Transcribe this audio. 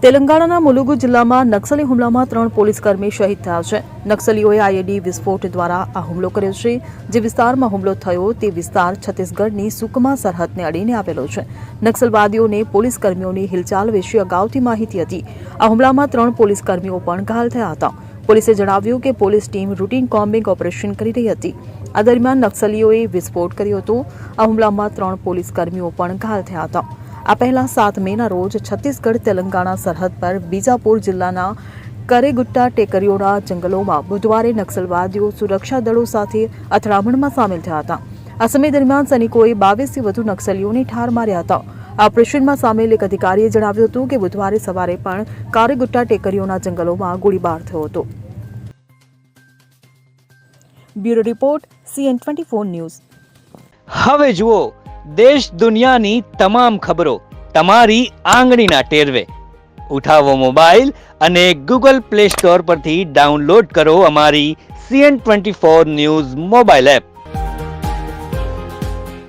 તેલંગાણાના મુલુગુ જિલ્લામાં નક્સલી હુમલામાં 3 પોલીસકર્મી શહીદ થયા છે. નક્સલીઓએ આઈઈડી વિસ્ફોટ દ્વારા આ હુમલો કર્યો છે. જે વિસ્તારમાં હુમલો થયો તે વિસ્તાર છત્તીસગઢની સુકમા સરહદને અડીને આવેલો છે. નક્સલવાદીઓને પોલીસકર્મીઓની હિલચાલ વિશે અગાઉથી માહિતી હતી. આ હુમલામાં 3 પોલીસકર્મીઓ પણ ઘાયલ થયા હતા. પોલીસે જણાવ્યું કે police team routine combing operation કરી રહી હતી. આ દરમિયાન નક્સલીઓએ વિસ્ફોટ કર્યો હતો. આ હુમલામાં 3 પોલીસકર્મીઓ પણ ઘાયલ થયા હતા. આ પહેલા 7 મેના રોજ છત્તીસગઢ તેલંગાણા સરહદ પર બીજાપુર જિલ્લાના કરેગુટ્ટા ટેકરીઓના જંગલોમાં બુધવારે નક્સલવાદીઓ સુરક્ષા દળો સાથે અથડામણમાં સામેલ થયા હતા. આ સમય દરમિયાન સૈનિકોએ 22થી વધુ નક્સલીઓને ઠાર માર્યા હતા. આ ઓપરેશનમાં સામેલ એક અધિકારીએ જણાવ્યું હતું કે બુધવારે સવારે પણ કારેગુટ્ટા ટેકરીઓના જંગલોમાં ગોળીબાર થયો હતો. Bureau report CN24 news. હવે જુઓ દેશ દુનિયાની તમામ ખબરો તમારી આંગળીના ટેરવે. ઉઠાવો મોબાઈલ અને Google Play Store પરથી ડાઉનલોડ કરો અમારી CN24 ન્યૂઝ મોબાઈલ એપ.